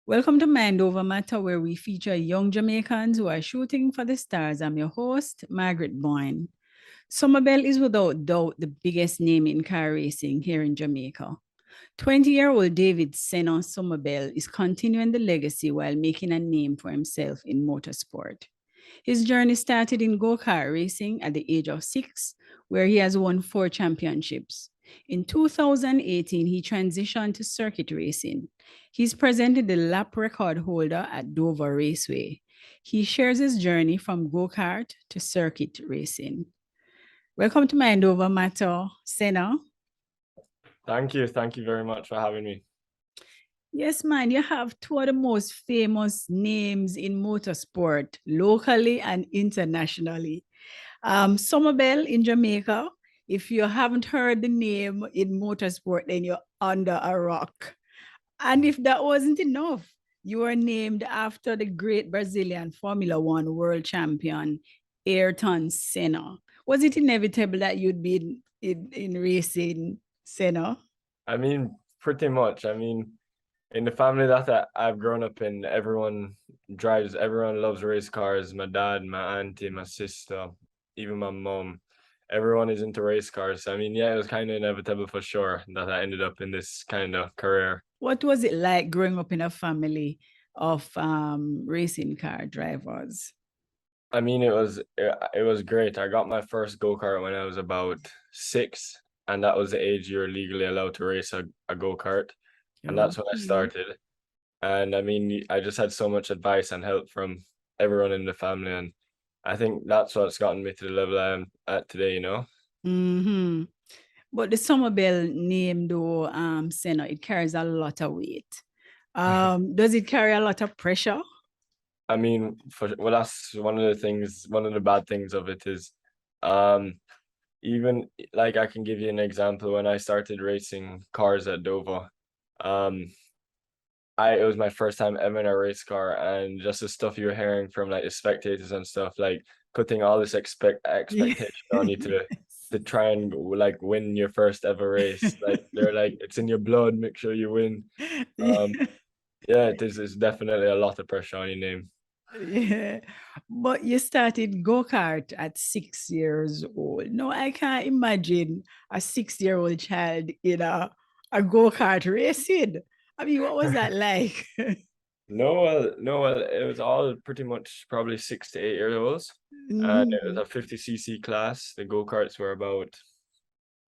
Welcome to Mind Over Matter, where we feature young Jamaicans who are shooting for the stars. I'm your host, Margaret Boyne. Summerbell is without doubt the biggest name in car racing here in Jamaica. 20-year-old David Senna Summerbell is continuing the legacy while making a name for himself in motorsport. His journey started in go-kart racing at the age of 6, where he has won 4 championships. In 2018, he transitioned to circuit racing. He's presently the lap record holder at Dover Raceway. He shares his journey from go-kart to circuit racing. Welcome to Mind Over Matter, Senna. Thank you. Thank you very much for having me. Yes, man, you have two of the most famous names in motorsport, locally and internationally. Summerbell in Jamaica. If you haven't heard the name in motorsport, then you're under a rock. And if that wasn't enough, you were named after the great Brazilian Formula One world champion, Ayrton Senna. Was it inevitable that you'd be in racing, Senna? I mean, pretty much. I mean, in the family that I've grown up in, everyone loves race cars. My dad, my auntie, my sister, even my mom, everyone is into race cars. I mean, yeah, it was kind of inevitable for sure that I ended up in this kind of career. What was it like growing up in a family of racing car drivers? I mean, it was great. I got my first go-kart when I was about 6, and that was the age you're legally allowed to race a go-kart. And that's when I started. And I mean, I just had so much advice and help from everyone in the family, and I think that's what's gotten me to the level I am at today, you know? Mm-hmm. But the Summerbell name, though, Senna, it carries a lot of weight. Does it carry a lot of pressure? I mean, well, that's one of the bad things of it is, um, even like I can give you an example. When I started racing cars at Dover, um, it was my first time ever in a race car, and just the stuff you were hearing from like the spectators and stuff, like putting all this expectation on you to try and like win your first ever race. Like they're like, it's in your blood, make sure you win. Um, yeah, it's definitely a lot of pressure on your name. Yeah, but you started go-kart at 6 years old. No, I can't imagine a 6-year-old child in a go-kart racing. I mean, what was that like? No, well, it was all pretty much probably 6 to 8 year olds, and it was Mhm. a 50cc class. The go-karts were about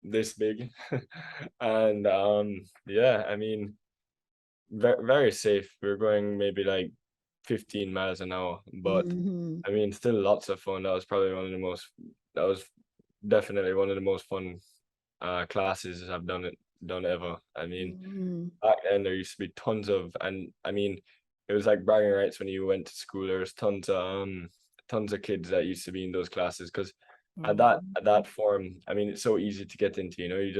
this big, and yeah, I mean, very safe. We were going maybe like 15 miles an hour, but Mhm. I mean, still lots of fun. That was definitely one of the most fun classes I've done ever. I mean, Mhm. back then there used to be tons of, and I mean, it was like bragging rights when you went to school. There was tons of kids that used to be in those classes, because at that form, I mean, it's so easy to get into, you know,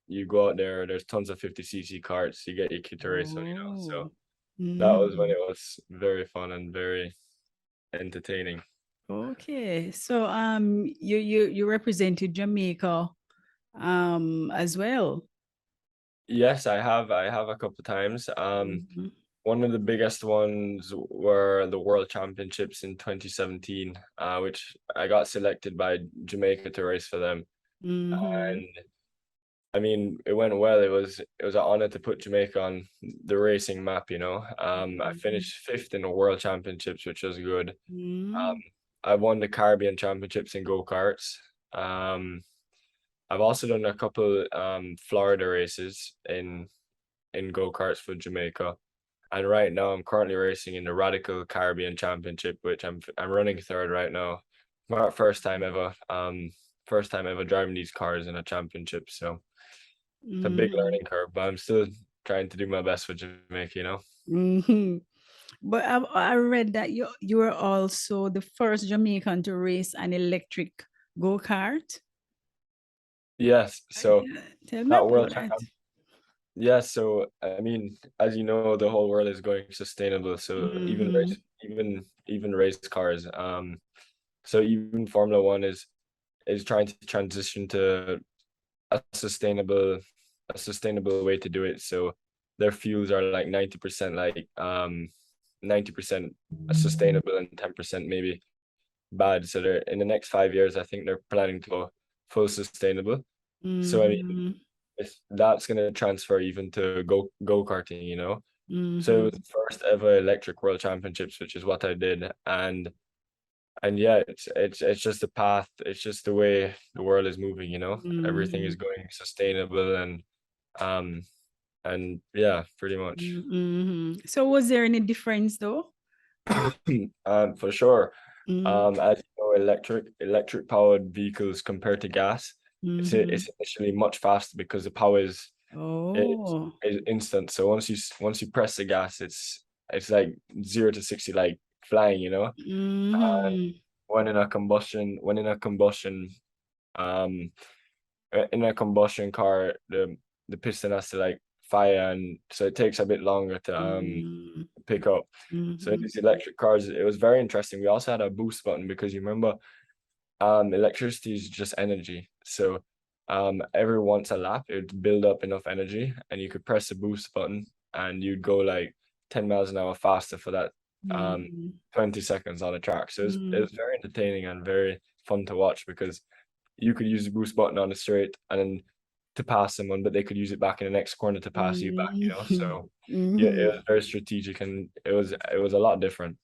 you go out there, there's tons of 50cc carts, you get your kid to race on, you know. So Oh. that was when Mhm. it was very fun and very entertaining. Okay. So you represented Jamaica as well. Yes, I have a couple of times. Mhm. One of the biggest ones were the World Championships in 2017, which I got selected by Jamaica to race for them. Mhm. And I mean, it went well. It was an honor to put Jamaica on the racing map, you know. I Mhm. finished 5th in the World Championships, which was good. Um, Mhm. I won the Caribbean Championships in go-karts. Um, I've also done a couple Florida races in go-karts for Jamaica. And right now I'm currently racing in the Radical Caribbean Championship, which I'm running third right now. My first time ever driving these cars in a championship. So it's a big Mhm. learning curve, but I'm still trying to do my best for Jamaica, you know? Mhm. But I read that you were also the first Jamaican to race an electric go-kart. Yes. So Tell me that world about champ that. yeah, so I mean, as you know, the whole world is going sustainable. So Mhm. even race cars, so even Formula One is trying to transition to a sustainable way to do it. So their fuels are like 90% 90% sustainable and 10% maybe bad. So they're in the next 5 years, I think they're planning to go full sustainable. So I mean, Mm-hmm. that's gonna transfer even to go-karting, you know. So it was Mm-hmm. the first ever electric world championships, which is what I did. And yeah, it's just the path, it's just the way the world is moving, you know. Everything is Mm-hmm. going sustainable um and yeah, pretty much. Mm-hmm. So was there any difference though? For sure. Mm-hmm. As you know, electric powered vehicles compared to gas, Mm-hmm. it's initially much faster because the power is Oh. is instant. So once you press the gas, it's like 0 to 60 like flying, you know. And Mm-hmm. when um in a combustion car, the piston has to like fire, and so it takes a bit longer to pick up. So Mm-hmm. these electric cars, it was very interesting. We also had a boost button because you remember, electricity is just energy. So every once a lap, it would build up enough energy, and you could press the boost button, and you'd go like 10 miles an hour faster for that um Mm-hmm. 20 seconds on the track. So it Mm-hmm. was very entertaining and very fun to watch because you could use the boost button on the straight and then to pass someone, but they could use it back in the next corner to pass you back, you know. Mm-hmm. So yeah, it Mm-hmm. was very strategic, and it was a lot different.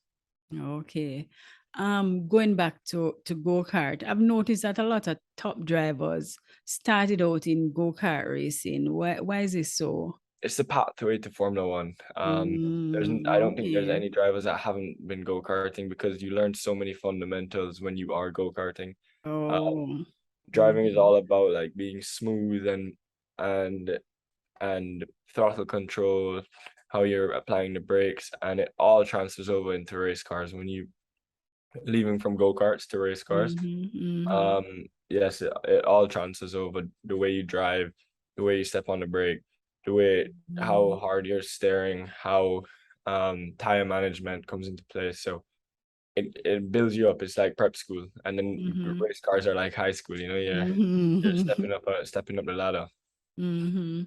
Okay. Going back to go-kart, I've noticed that a lot of top drivers started out in go-kart racing. Why is it so? It's the pathway to Formula One. I don't think there's Okay. any drivers that haven't been go-karting because you learn so many fundamentals when you are go-karting. Um, Oh. Driving is Mhm. all about like being smooth and and throttle control, how you're applying the brakes, and it all transfers over into race cars when you leaving from go-karts to race cars. Mhm. Mhm. Yes, it all transfers over the way you drive, the way you step on the brake, the way how Mhm. hard you're steering, how tire management comes into play. So it builds you up. It's like prep school, and then Mhm. race cars are like high school. You know, you're Mhm. stepping up the ladder. Mhm.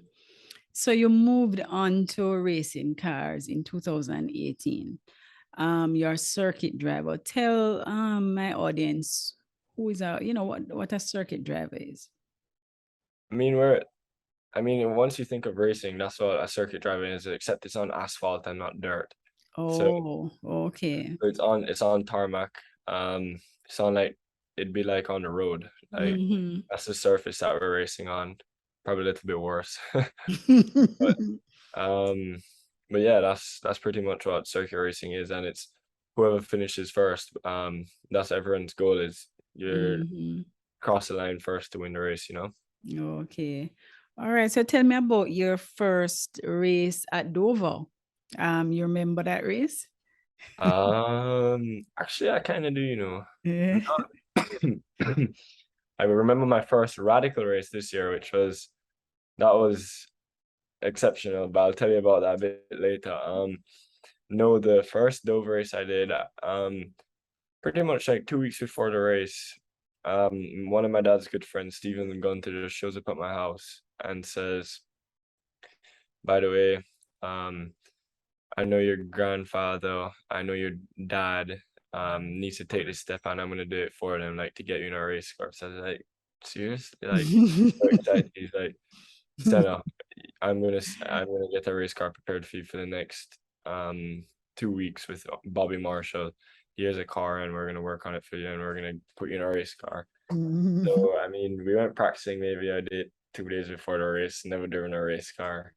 So you moved on to racing cars in 2018. You're a circuit driver. Tell my audience who is what a circuit driver is. I mean, we're I mean, once you think of racing, that's what a circuit driving is, except it's on asphalt and not dirt. So Oh, okay. it's on tarmac. It's on like it'd be like on the road. Like Mm-hmm. that's the surface that we're racing on. Probably a little bit worse. But um but yeah, that's pretty much what circuit racing is, and it's whoever finishes first. That's everyone's goal is you Mm-hmm. cross the line first to win the race, you know. Okay. All right. So tell me about your first race at Dover. You remember that race? Actually I kind of do, you know. Yeah. I remember my first radical race this year, that was exceptional, but I'll tell you about that a bit later. No, the first Dover race I did, pretty much like 2 weeks before the race, one of my dad's good friends, Stephen Gunter, just shows up at my house and says, "By the way, um, I know your grandfather, I know your dad, needs to take this step, and I'm gonna do it for them, like to get you in a race car." So I was like, seriously? Like so excited. He's like, Senna, I'm gonna get a race car prepared for you for the next 2 weeks with Bobby Marshall. He has a car, and we're gonna work on it for you, and we're gonna put you in a race car. Mhm. So I mean, we went practicing. Maybe I did 2 days before the race. Never driven a race car.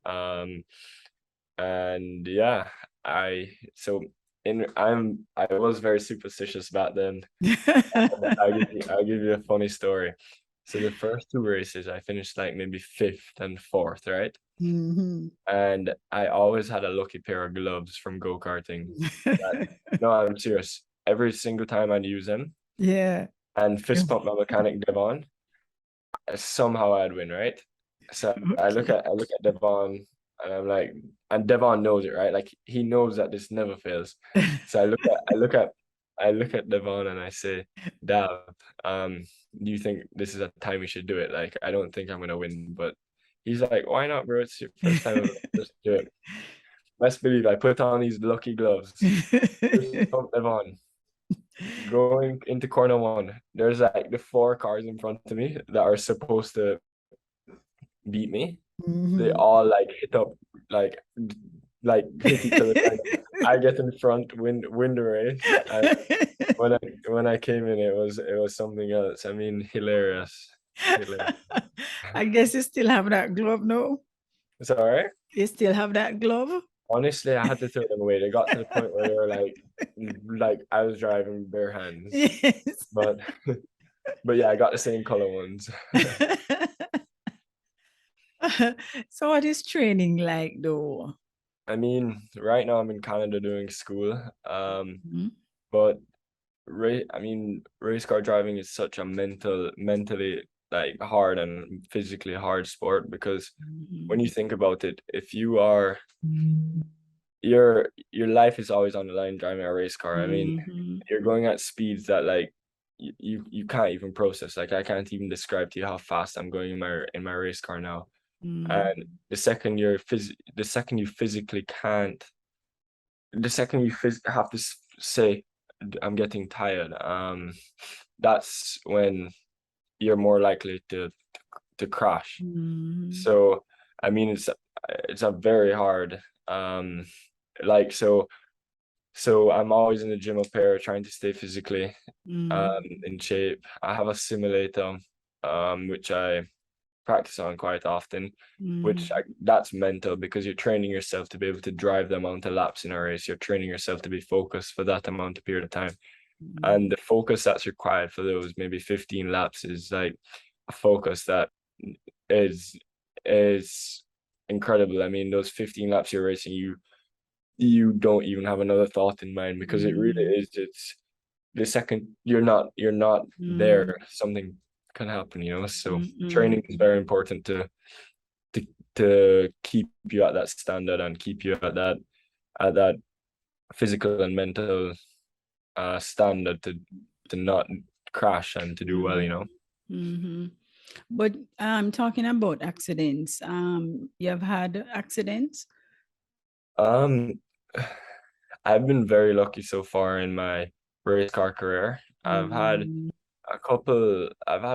Um, and yeah, I so I was very superstitious back then. And I'll give you a funny story. So the first two races, I finished like maybe fifth and fourth, right? Mhm. And I always had a lucky pair of gloves from go-karting. That, no, I'm serious. Every single time I'd use them Yeah. and fist pump my mechanic Devon, somehow I'd win, right? So Okay. I look at Devon, and I'm like, and Devon knows it, right? Like he knows that this never fails. So I look at Devon and I say, Dav, do you think this is a time we should do it? Like I don't think I'm gonna win, but He's like, why not, bro? It's your first time ever. Just do it. Best believe I put on these lucky gloves, just put them on. Going into corner one, there's like the 4 cars in front of me that are supposed to beat me. They all like hit up, like hit each other. I get in front, win the race. And when I came in, it was something else. I mean, hilarious. I guess you still have that glove, no? It's all right. You still have that glove? Honestly, I had to throw them away. They got to the point where they were like I was driving bare hands. Yes. But yeah, I got the same color ones. So what is training like though? I mean, right now I'm in Canada doing school. But race car driving is such a mentally like hard and physically hard sport, because when you think about it, if you are your life is always on the line driving a race car. I mean, you're going at speeds that like you can't even process. Like I can't even describe to you how fast I'm going in my race car now. And the second you physically can't, the second you have to say I'm getting tired, that's when you're more likely to crash. So I mean, it's a very hard like so I'm always in the gym up here trying to stay physically in shape. I have a simulator which I practice on quite often, which that's mental, because you're training yourself to be able to drive the amount of laps in a race. You're training yourself to be focused for that amount of period of time. And the focus that's required for those maybe 15 laps is like a focus that is incredible. I mean, those 15 laps you're racing, you don't even have another thought in mind, because it really is, it's the second you're not there, something can happen, you know. So training is very important to keep you at that standard and keep you at that physical and mental standard to not crash and to do well, you know. But talking about accidents, you have had accidents? I've been very lucky so far in my race car career. I've had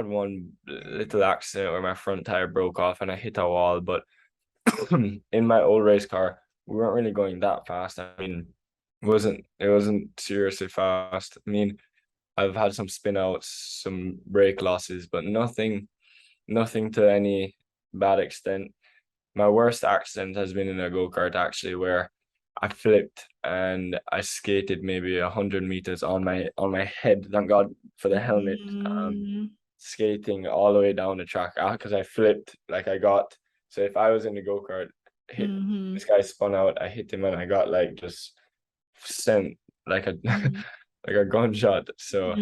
one little accident where my front tire broke off and I hit a wall, but in my old race car, we weren't really going that fast. I mean, it wasn't seriously fast. I mean, I've had some spin outs, some brake losses, but nothing to any bad extent. My worst accident has been in a go-kart, actually, where I flipped and I skated maybe 100 meters on my head. Thank God for the helmet. Skating all the way down the track because I flipped. So if I was in the go-kart, this guy spun out, I hit him and I got like just sent like a like a gunshot. So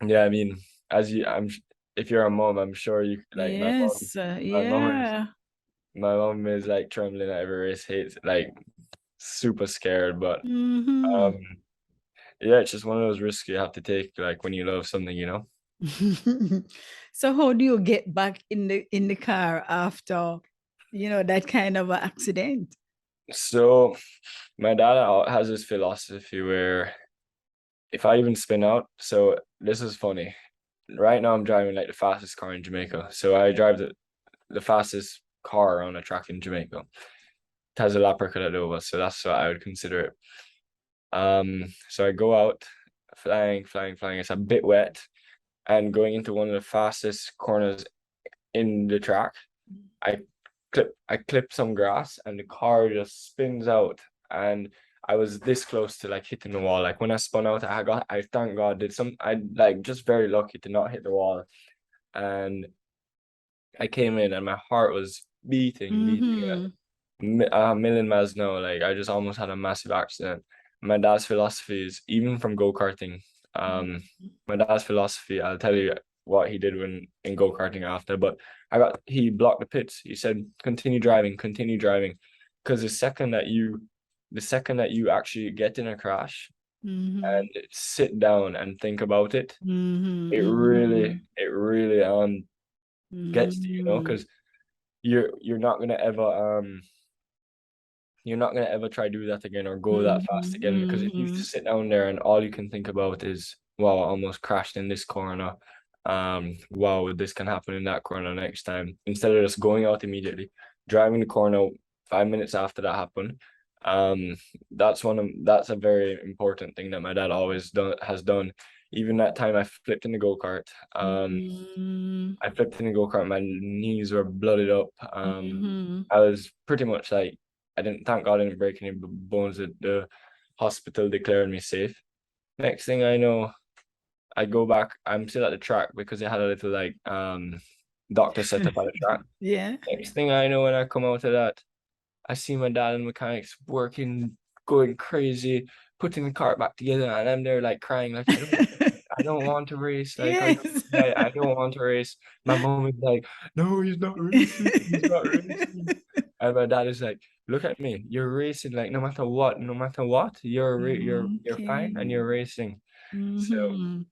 yeah, I mean, if you're a mom, I'm sure you like yes, my mom is like trembling at every race, hates, like super scared, but yeah, it's just one of those risks you have to take, like when you love something, you know. So how do you get back in the car after, you know, that kind of an accident? So my dad has this philosophy where if I even spin out, so this is funny. Right now I'm driving like the fastest car in Jamaica. So I drive the fastest car on a track in Jamaica. It has a lap record at Dover, so that's what I would consider it. So I go out flying. It's a bit wet, and going into one of the fastest corners in the track, I clip some grass, and the car just spins out, and I was this close to like hitting the wall. Like when I spun out, I thank God I like just very lucky to not hit the wall, and I came in and my heart was beating a million miles an hour. Like I just almost had a massive accident. My dad's philosophy is, even from go-karting, my dad's philosophy, I'll tell you what he did when in go-karting after, but he blocked the pits. He said, continue driving, because the second that you actually get in a crash and sit down and think about it, it really gets to you, because you're not gonna ever try to do that again or go that fast again, because if you sit down there and all you can think about is, wow, I almost crashed in this corner, wow, this can happen in that corner next time, instead of just going out immediately, driving the corner 5 minutes after that happened. That's a very important thing that my dad has done. Even that time I flipped in the go-kart. I flipped in the go-kart, my knees were blooded up. I was pretty much like, thank God I didn't break any bones. The hospital declared me safe. Next thing I know, I go back, I'm still at the track because they had a little like doctor set up at the track. Yeah. Next thing I know, when I come out of that, I see my dad and mechanics working, going crazy, putting the cart back together, and I'm there like crying, like, I don't want to race. Like, Yes. I don't want to race. My mom is like, no, he's not racing. He's not racing. And my dad is like, look at me. You're racing. Like, no matter what, you're fine and you're racing. So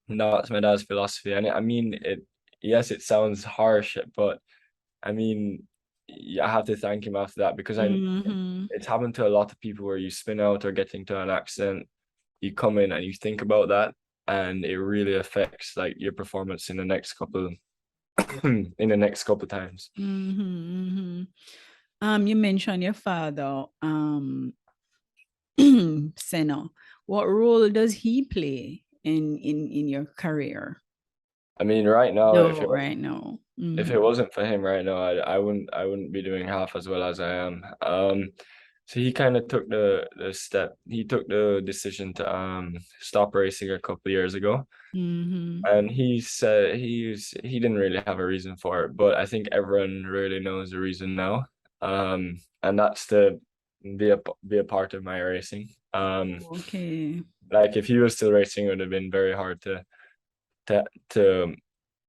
that's my dad's philosophy. And I mean, yes, it sounds harsh, but I mean, I have to thank him after that, because it's happened to a lot of people where you spin out or get into an accident, you come in and you think about that, and it really affects like your performance in the next couple times. You mentioned your father, Senna. What role does he play in your career? I mean, right now, if it wasn't for him right now, I wouldn't be doing half as well as I am. So he kind of took the decision to stop racing a couple of years ago. And he said he didn't really have a reason for it, but I think everyone really knows the reason now. And that's to be a part of my racing. Okay. Like if he was still racing, it would have been very hard to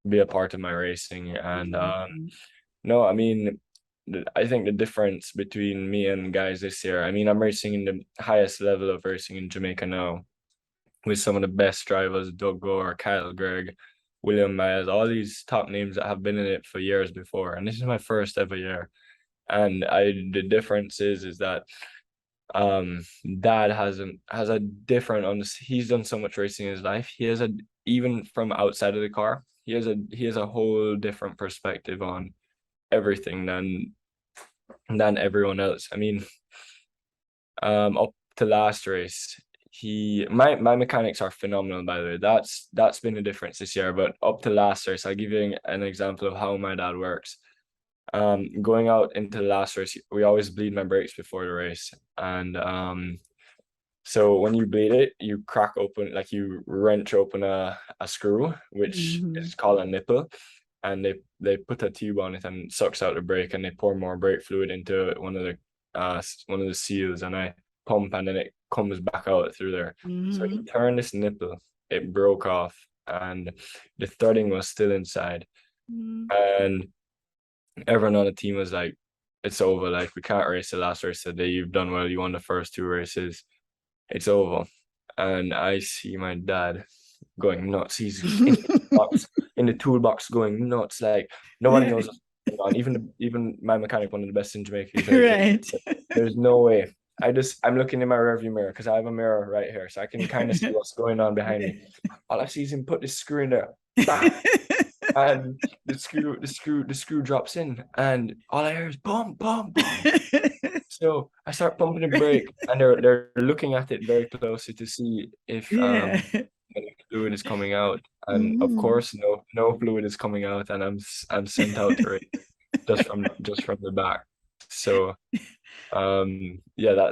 be a part of my racing. And no, I mean, I think the difference between me and guys this year, I mean, I'm racing in the highest level of racing in Jamaica now, with some of the best drivers, Doug Gore, Kyle Gregg, William Myers, all these top names that have been in it for years before. And this is my first ever year. And the difference is that dad has a different, he's done so much racing in his life. He has even from outside of the car, he has a whole different perspective on everything than everyone else. I mean, up to last race, my mechanics are phenomenal, by the way. That's been the difference this year. But up to last race, I'll give you an example of how my dad works. Going out into the last race, we always bleed my brakes before the race, and so when you bleed it, you crack open, like you wrench open a screw, which is called a nipple, and they put a tube on it and sucks out the brake, and they pour more brake fluid into one of the seals, and I pump, and then it comes back out through there. So you turn this nipple, it broke off, and the threading was still inside, and everyone on the team was like, it's over, like we can't race the last race today. You've done well, you won the first two races, it's over. And I see my dad going nuts. He's in the toolbox going nuts, like nobody knows what's going on. Even my mechanic, one of the best in Jamaica, he's like, right. There's no way. I'm looking in my rearview mirror because I have a mirror right here, so I can kind of see what's going on behind me. All I see is him put this screw in there. Bam! And the screw drops in, and all I hear is boom, boom, boom. So I start pumping the brake, and they're looking at it very closely to see if fluid is coming out, and of course no fluid is coming out, and I'm sent out to it just from the back. So yeah,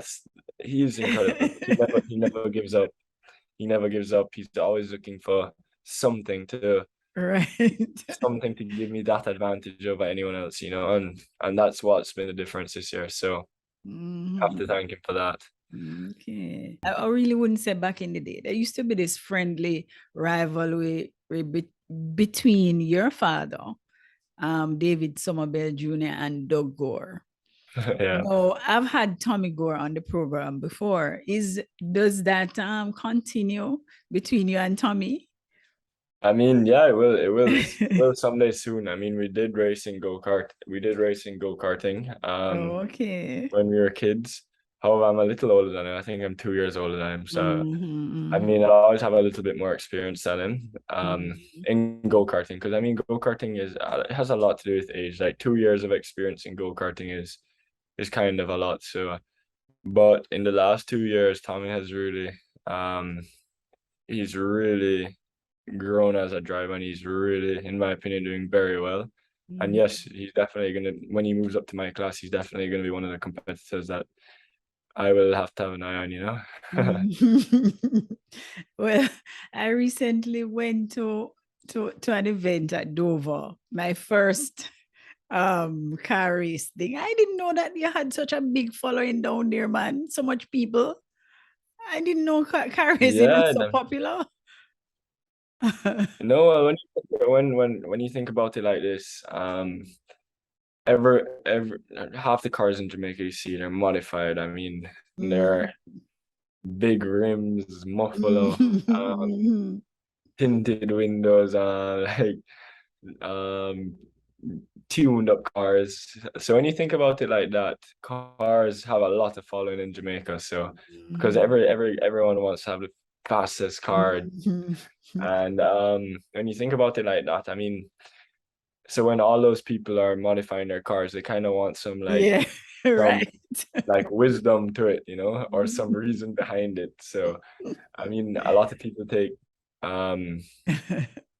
he's incredible. He never gives up. He's always looking for something to give me that advantage over anyone else, and that's what's been the difference this year. So I have to thank him for that. Okay. I really wouldn't say back in the day. There used to be this friendly rivalry between your father, David Summerbell Jr. and Doug Gore. Yeah. No, I've had Tommy Gore on the program before. Does that continue between you and Tommy? I mean, yeah, it will someday soon. I mean, we did race in go-kart. We did race in go-karting Okay. when we were kids. However, I'm a little older than him. I think I'm 2 years older than him. So I Mm-hmm, mean, I always have a little bit more experience than him mm-hmm. in go-karting, because I mean go-karting is it has a lot to do with age. Like 2 years of experience in go-karting is kind of a lot. So but in the last 2 years, Tommy has really he's really grown as a driver, and he's really, in my opinion, doing very well. And Mm-hmm. yes, he's definitely gonna, when he moves up to my class, he's definitely gonna be one of the competitors that I will have to have an eye on, you know. Well, I recently went to an event at Dover, my first car race thing. I didn't know that you had such a big following down there, man. So much people. I didn't know car racing was Yeah, so popular. no, when you think about it like this, ever half the cars in Jamaica you see they're modified. I mean, they're big rims, muffler, Mhm. tinted windows, like um tuned up cars. So when you think about it like that, cars have a lot of following in Jamaica. So because everyone wants to have the fastest car. Mhm. And when you think about it like that, I mean, so when all those people are modifying their cars, they kind of want Yeah, some right. like wisdom to it, you know, or some reason behind it. So I mean, a lot of people um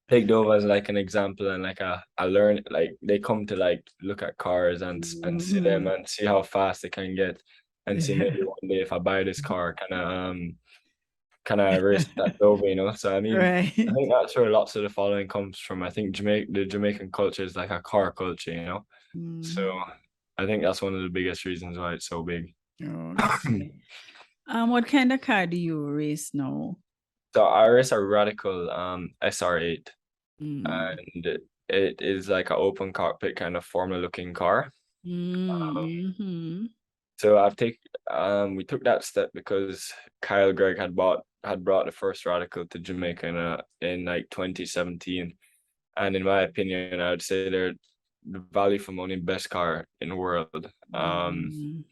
take Dover as like an example, and like a learn, like they come to like look at cars and see them Mhm. and see how fast they can get, and see maybe Yeah. one day if I buy this car, can I race that Dover, you know? So I mean, I Right. think that's where lots of the following comes from. I think the Jamaican culture is like a car culture, you know. So Mhm. I think that's one of the biggest reasons why it's so big. Okay. What kind of car do you race now? So I race a radical SR8, Mm. and it is like an open cockpit kind of Formula looking car. Mm-hmm. So we took that step because Kyle Gregg had brought the first radical to Jamaica in like 2017. And in my opinion, I would say they're the value for money best car in the world. Mm.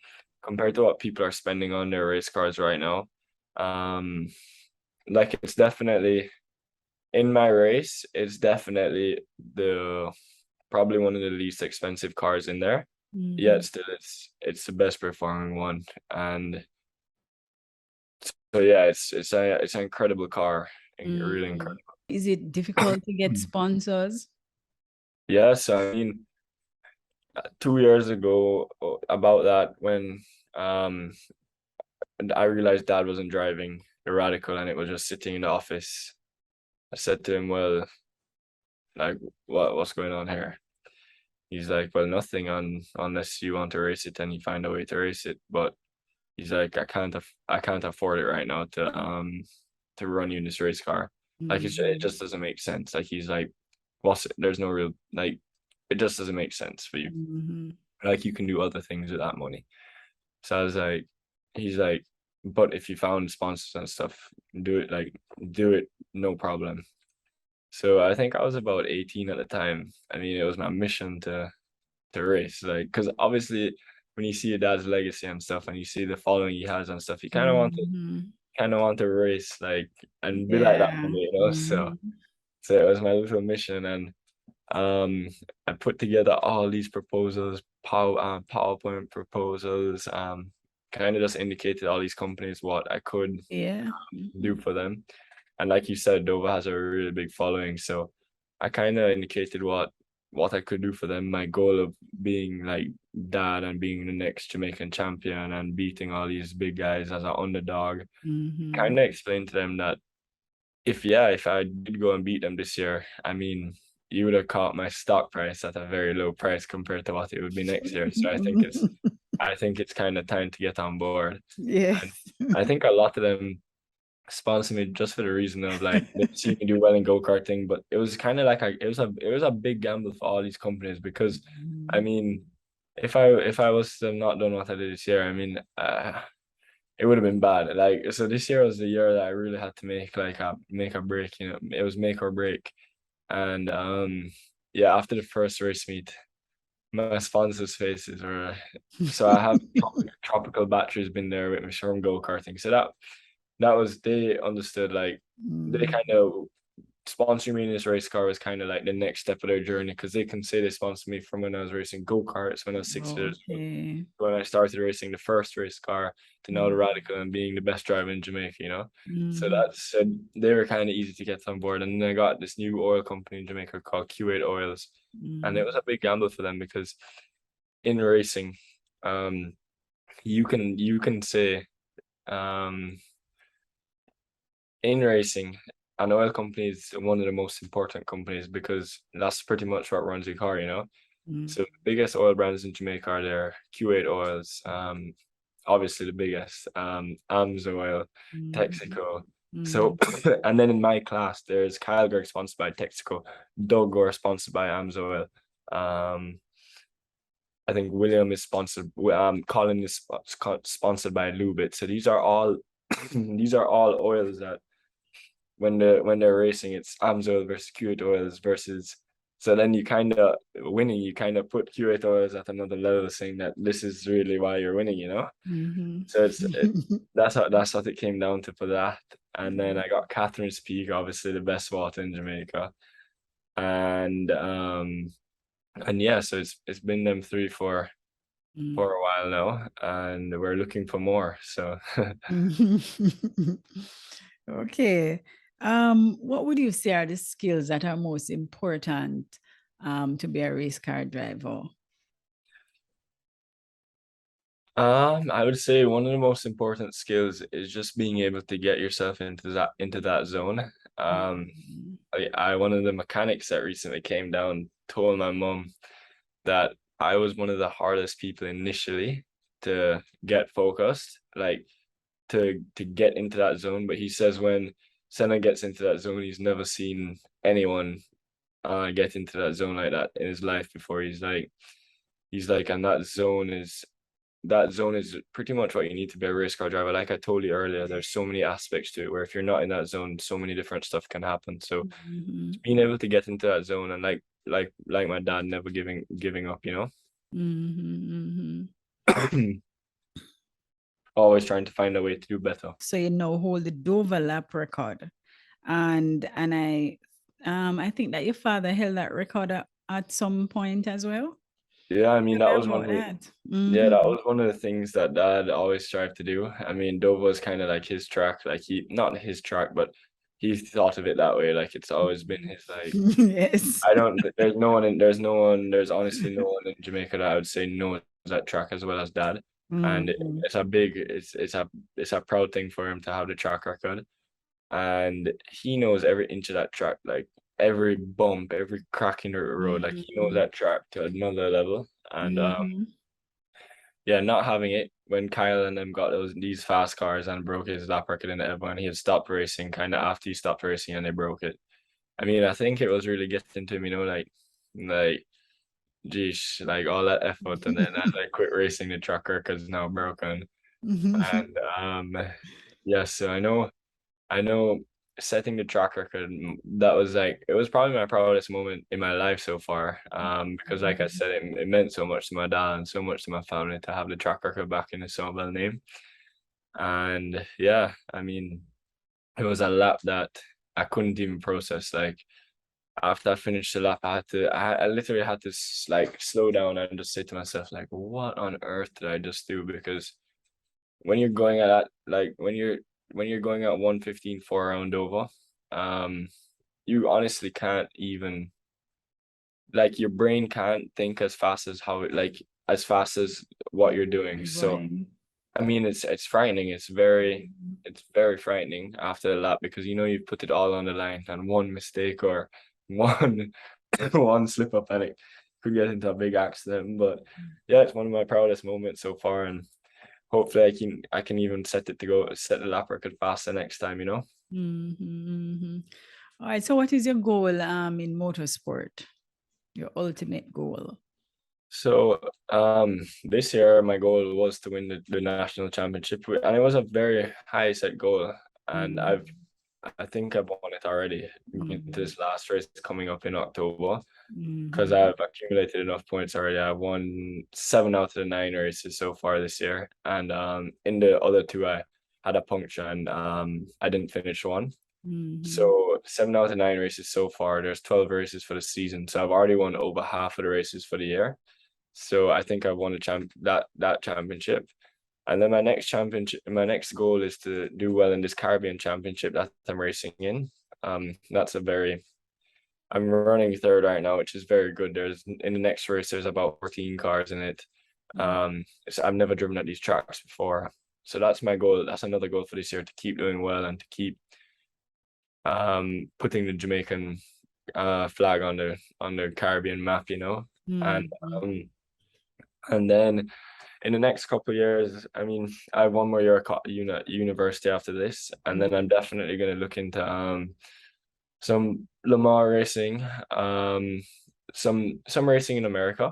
Compared to what people are spending on their race cars right now. Um, like it's definitely in my race, it's definitely the probably one of the least expensive cars in there. Yet Mhm. still it's the best performing one. And so yeah, it's an incredible car. Really Mm. incredible. Is it difficult to get sponsors? Yes, I mean 2 years ago about that when um and I realized dad wasn't driving the radical and it was just sitting in the office. I said to him, well, like what's going on here? He's like, well, nothing unless you want to race it and you find a way to race it. But he's like, I can't afford it right now to run you in this race car. Like it Mhm. just doesn't make sense. Like he's like, what's there's no real like it just doesn't make sense for you. Mhm. Like you can do other things with that money. So I was like, he's like, but if you found sponsors and stuff, do it, no problem. So I think I was about 18 at the time. I mean, it was my mission to race, like, because obviously when you see your dad's legacy and stuff, and you see the following he has and stuff, you Mhm. kind of want to race like and be like that Yeah. one day, you know. So Mhm. so it was my little mission, and I put together all these proposals, PowerPoint proposals, kind of just indicated all these companies what I could Yeah. do Mhm. for them. And like you said, Dover has a really big following. So I kind of indicated what I could do for them. My goal of being like dad and being the next Jamaican champion and beating all these big guys as an underdog. Mhm. Kind of explained to them that if I did go and beat them this year, I mean, you would have caught my stock price at a very low price compared to what it would be next year. So I think it's kind of time to get on board. And Yes. I think a lot of them sponsor me just for the reason of like they see me do well in go-karting, but it was kind of like it was a big gamble for all these companies because I Mhm. mean if I was to have not done what I did this year, I mean it would have been bad. Like, so this year was the year that I really had to make like a break, you know. It was make or break. And yeah, after the first race meet, my sponsors' faces were, so I have tropical batteries been there with me from go-karting. So that was, they understood, like they kind of sponsoring me in this race car was kind of like the next step of their journey, because they can say they sponsored me from when I was racing go-karts when I was 6 years old. Okay. When I started racing the first race car to now the Radical and being the best driver in Jamaica, you know. So that's they were kind of easy to get on board. And then I got this new oil company in Jamaica called Q8 Oils. And it was a big gamble for them because in racing, you can say in racing, an oil company is one of the most important companies because that's pretty much what runs your car, you know. So the biggest oil brands in Jamaica are there, Q8 Oils, obviously the biggest, AMS Oil, Texaco. So and then in my class, there's Kyle Gerg sponsored by Texaco, Doug Gore sponsored by AMS Oil. I think William is sponsored. Colin is sponsored by Lubit. So these are all these are all oils that when they're racing, it's AMS Oil versus Q8 Oils versus. So then you kind of winning, you kind of put Q8 Oils at another level, saying that this is really why you're winning, you know. So that's how it came down to for that. And then I got Catherine's Peak, obviously the best water in Jamaica, and yeah, so it's been them three for a while now, and we're looking for more. So Okay. What would you say are the skills that are most important to be a race car driver? I would say one of the most important skills is just being able to get yourself into that zone. One of the mechanics that recently came down told my mom that I was one of the hardest people initially to get focused, like to get into that zone. But he says when Senna gets into that zone, he's never seen anyone get into that zone like that in his life before. He's like, and that zone is pretty much what you need to be a race car driver. Like I told you earlier, there's so many aspects to it where if you're not in that zone, so many different stuff can happen. So being able to get into that zone and like my dad, never giving up, you know. Always trying to find a way to do better. So you now hold the Dover lap record, and I think that your father held that record at some point as well. Yeah, I mean that was Yeah, that was one of the things that Dad always strived to do. I mean, Dover was kind of like his track, like he not his track, but he thought of it that way. Like it's always been his like. Yes. There's honestly no one in Jamaica that I would say knows that track as well as Dad. And it's a proud thing for him to have the track record. And he knows every inch of that track, like every bump, every crack in the road, like he knows that track to another level. And yeah, not having it when Kyle and them got these fast cars and broke his lap record in everyone, he had stopped racing kind of after he stopped racing and they broke it. I mean, I think it was really getting to him, you know, like geez, like all that effort, and then as I quit racing, the track record is now broken. And yeah, so I know setting the track record, that was like, it was probably my proudest moment in my life so far. Because like I said, it meant so much to my dad and so much to my family to have the track record back in the Summerbell name. And yeah, I mean, it was a lap that I couldn't even process. Like after I finished the lap, I literally had to like slow down and just say to myself, like, what on earth did I just do? Because when you're going at that, like when you're going at 1:15 for around Dover, you honestly can't even, like your brain can't think as fast as as fast as what you're doing. So I mean it's frightening. It's very frightening after the lap because you know you've put it all on the line and one mistake or one one slip up and it could get into a big accident. But yeah, it's one of my proudest moments so far, and hopefully I can even set the lap record faster next time, you know. All right, so what is your goal in motorsport? Your ultimate goal? So this year my goal was to win the national championship, and it was a very high set goal, and I think I've won it already going into this last race coming up in October, because I've accumulated enough points already. I've won 7 out of the 9 races so far this year, and in the other 2 I had a puncture and I didn't finish one. So 7 out of 9 races so far. There's 12 races for the season, so I've already won over half of the races for the year. So I think I've won that championship. And then my next goal is to do well in this Caribbean Championship that I'm racing in. That's I'm running third right now, which is very good. There's in the next race, there's about 14 cars in it. I've never driven at these tracks before. So that's my goal. That's another goal for this year, to keep doing well and to keep putting the Jamaican flag on the Caribbean map, you know. And then in the next couple of years, I mean, I have 1 more year at university after this, and then I'm definitely going to look into some Le Mans racing, some racing in America,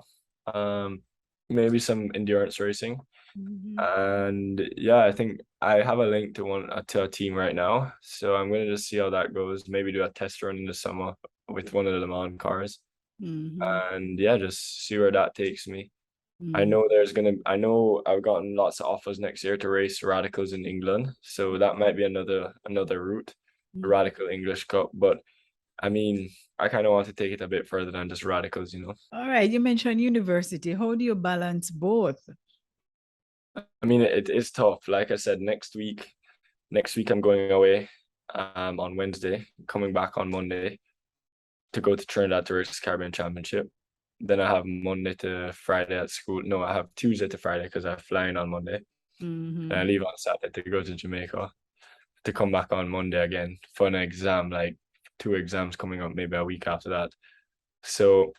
maybe some endurance racing. And yeah, I think I have a link to a team right now, so I'm going to just see how that goes. Maybe do a test run in the summer with one of the Le Mans cars, and yeah, just see where that takes me. I know I've gotten lots of offers next year to race radicals in England, so that might be another route, the Radical English Cup. But I mean, I kind of want to take it a bit further than just radicals, you know. All right, you mentioned university. How do you balance both? I mean, it is tough. Like I said, next week I'm going away on Wednesday, coming back on Monday to go to Trinidad to race the Caribbean Championship. Then I have Monday to Friday at school. No, I have Tuesday to Friday because I'm flying on Monday. And I leave on Saturday to go to Jamaica, to come back on Monday again for an exam, like 2 exams coming up maybe a week after that. So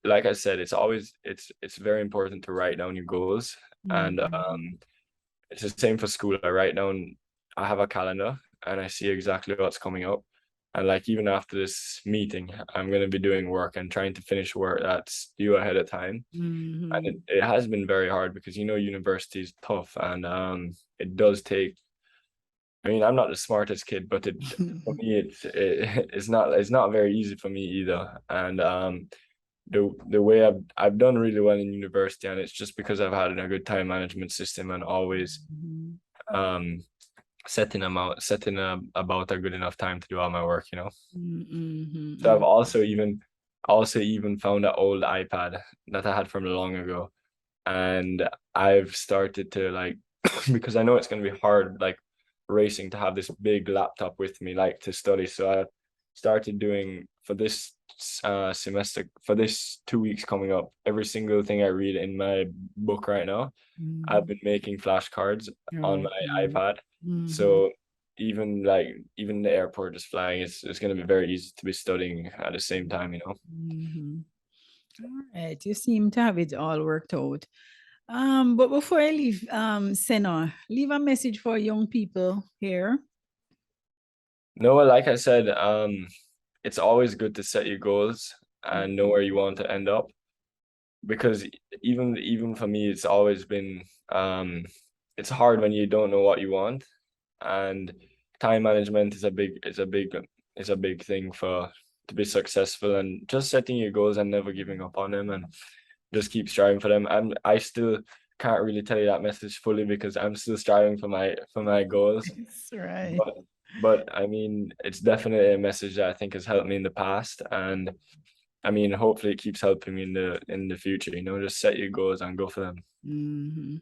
like I said, it's very important to write down your goals. And it's the same for school. I have a calendar and I see exactly what's coming up. And like even after this meeting, I'm going to be doing work and trying to finish work that's due ahead of time. And it has been very hard because, you know, university is tough, and it does take. I mean, I'm not the smartest kid, but for me it's not very easy for me either. And the way I've done really well in university, and it's just because I've had a good time management system and always setting about a good enough time to do all my work, you know. So I've also even found an old iPad that I had from long ago, and I've started to like because I know it's going to be hard, like racing, to have this big laptop with me, like to study. So I started doing for this semester, for this 2 weeks coming up, every single thing I read in my book right now, I've been making flashcards on my iPad. So even the airport just flying, it's going to be very easy to be studying at the same time, you know. All right, you seem to have it all worked out. But before I leave, Senna, leave a message for young people here. No, like I said, it's always good to set your goals and know where you want to end up, because even for me, it's always been it's hard when you don't know what you want, and time management is a big thing to be successful, and just setting your goals and never giving up on them and just keep striving for them. I still can't really tell you that message fully because I'm still striving for my goals. That's right. But I mean, it's definitely a message that I think has helped me in the past, and I mean, hopefully it keeps helping me in the future. You know, just set your goals and go for them.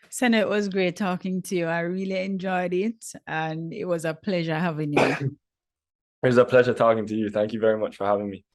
Senna, it was great talking to you. I really enjoyed it, and it was a pleasure having you. It was a pleasure talking to you. Thank you very much for having me.